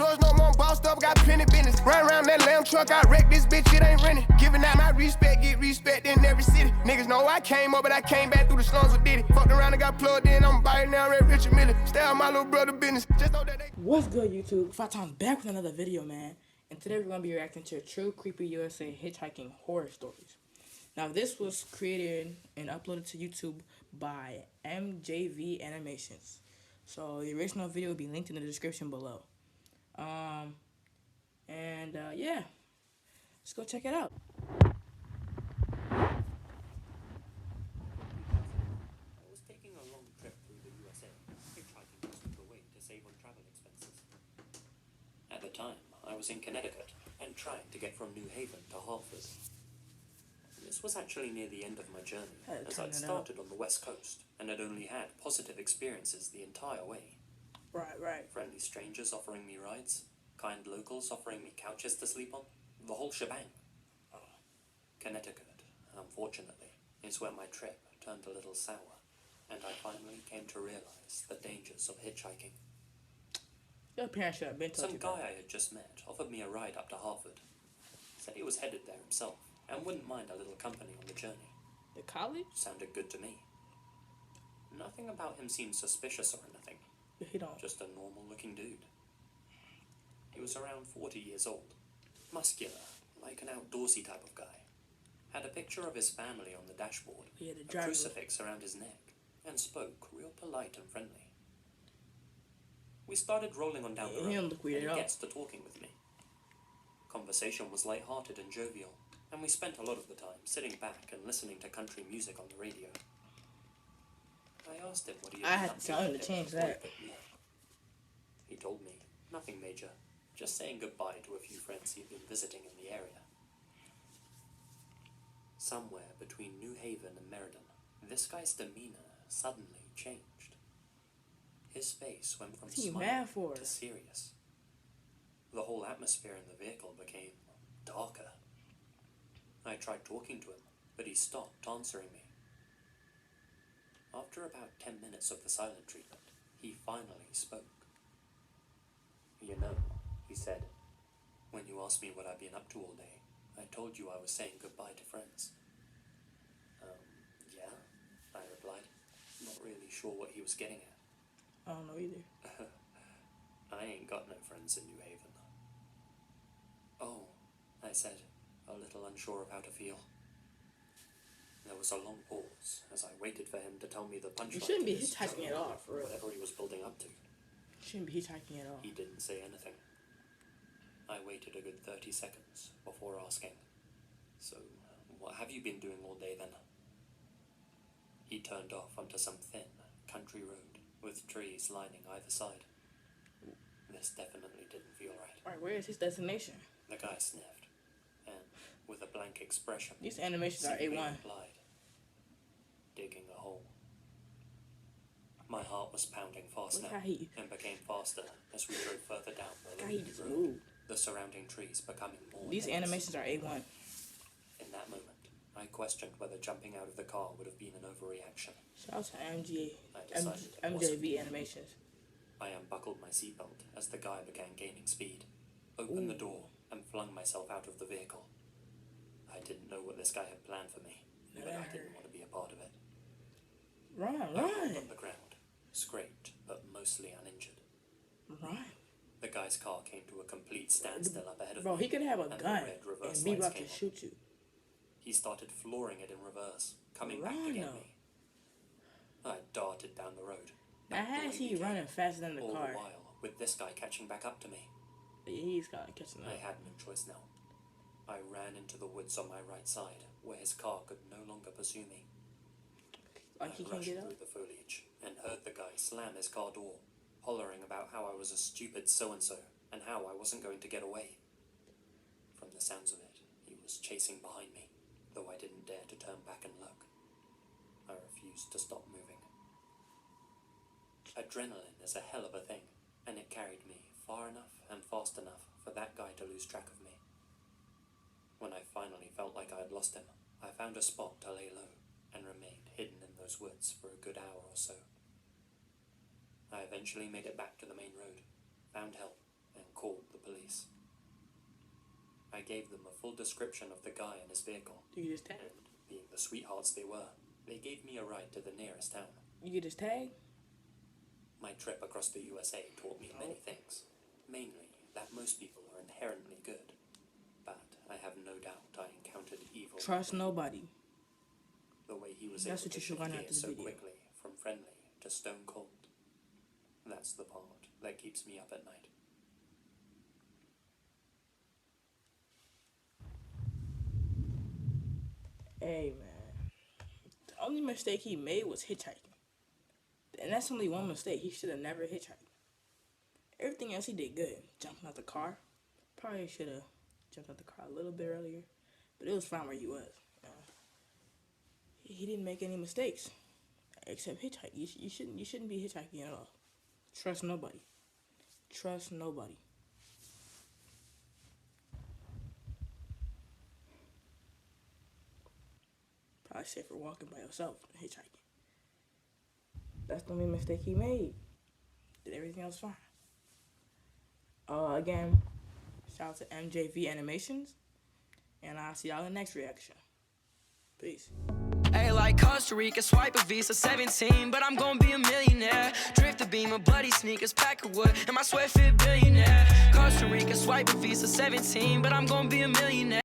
drugs, no more bossed up, got plenty business. Run around that lamb truck, I wreck this bitch, it ain't renting. Giving out my respect, get respect in every city. Niggas know I came up, but I came back through the slums with Diddy. Fucked around and got plugged in, I'm biting now, Red Richard Miller. Stay out my little brother business. Just know that they... What's good, YouTube? 5 times back with another video, man. And today we're going to be reacting to True Creepy USA Hitchhiking Horror Stories. Now, this was created and uploaded to YouTube by MJV Animations. So, the original video will be linked in the description below. Yeah. Let's go check it out. I was taking a long trip through the USA, hitchhiking most of the way to save on travel expenses. At the time, I was in Connecticut and trying to get from New Haven to Hartford. This was actually near the end of my journey, as I'd started on the West Coast and had only had positive experiences the entire way. Right. Friendly strangers offering me rides, kind locals offering me couches to sleep on, the whole shebang. Connecticut, unfortunately, is where my trip turned a little sour, and I finally came to realize the dangers of hitchhiking. Your parents should have been told Some you guy that. I had just met offered me a ride up to Hartford. Said he was headed there himself, and wouldn't mind a little company on the journey. The college? Sounded good to me. Nothing about him seemed suspicious or anything. He don't. Just a normal-looking dude. He was around 40 years old. Muscular, like an outdoorsy type of guy. Had a picture of his family on the dashboard, a crucifix around his neck, and spoke real polite and friendly. We started rolling on down the road, and he gets to talking with me. Conversation was light-hearted and jovial, and we spent a lot of the time sitting back and listening to country music on the radio. I asked him what he had I had to tell him to change that. He told me nothing major, just saying goodbye to a few friends he'd been visiting in the area. Somewhere between New Haven and Meriden, this guy's demeanor suddenly changed. His face went from smiling to serious. The whole atmosphere in the vehicle became darker. I tried talking to him, but he stopped answering me. After about 10 minutes of the silent treatment, he finally spoke. "You know," he said, "when you asked me what I'd been up to all day, I told you I was saying goodbye to friends." Yeah, I replied, not really sure what he was getting at. I don't know either. I ain't got no friends in New Haven. "Oh," I said, a little unsure of how to feel. There was a long pause as I waited for him to tell me the punchline. You shouldn't be hitchhiking at all, for real. Whatever he was building up to. You shouldn't be hitchhiking at all. He didn't say anything. I waited a good 30 seconds before asking, "So, what have you been doing all day then?" He turned off onto some thin country road with trees lining either side. This definitely didn't feel right. Alright, where is his destination? The guy sniffed, and with a blank expression, These animations are A1. replied, "Digging a hole." My heart was pounding fast now, and became faster as we drove further down the road, the surrounding trees becoming more These dense. animations are A1. In that moment, I questioned whether jumping out of the car would have been an overreaction. Shout out to decided it MJV Animations. I unbuckled my seatbelt as the guy began gaining speed, opened the door, and flung myself out of the vehicle. I didn't know what this guy had planned for me, but I didn't want to be a part of it. Run. I rolled on the ground, scraped, but mostly uninjured. Run. The guy's car came to a complete standstill up ahead of Bro, me. he could have a gun and be about to shoot you. He started flooring it in reverse, coming back to get me. I darted down the road. Now, how is he running faster than the all car? the while, with this guy catching back up to me. Yeah, he's got to catch him up. I had no choice now. I ran into the woods on my right side, where his car could no longer pursue me. Like he can't get up? I rushed through the foliage and heard the guy slam his car door, hollering about how I was a stupid so-and-so and how I wasn't going to get away. From the sounds of it, he was chasing behind me, though I didn't dare to turn back and look. I refused to stop moving. Adrenaline is a hell of a thing, and it carried me far enough and fast enough for that guy to lose track of me. When I finally felt like I had lost him, I found a spot to lay low and remained hidden in those woods for a good hour or so. I eventually made it back to the main road, found help, and called I gave them a full description of the guy and his vehicle. You get his tag? And, being the sweethearts they were, they gave me a ride to the nearest town. You get his tag? My trip across the USA taught me many things. Mainly, that most people are inherently good. But I have no doubt I encountered evil. Trust nobody. The way he was That's able what to you should shift learn after gears the so video. quickly, from friendly to stone cold. That's the part that keeps me up at night. Hey, man. The only mistake he made was hitchhiking. And that's only one mistake. He should have never hitchhiked. Everything else he did good. Jumping out the car. Probably should have jumped out the car a little bit earlier. But it was fine where he was. He didn't make any mistakes. Except hitchhiking. You shouldn't be hitchhiking at all. Trust nobody. Trust nobody. Probably safer walking by yourself than hitchhiking. That's the only mistake he made. Did everything else fine. Again, shout out to MJV Animations. And I'll see y'all in the next reaction. Peace. Hey, like Costa Rica, swipe a Visa 17, but I'm gonna be a millionaire. Drift a beam of bloody sneakers, pack of wood, and my sweat fit billionaire. Costa Rica, swipe a Visa 17, but I'm gonna be a millionaire.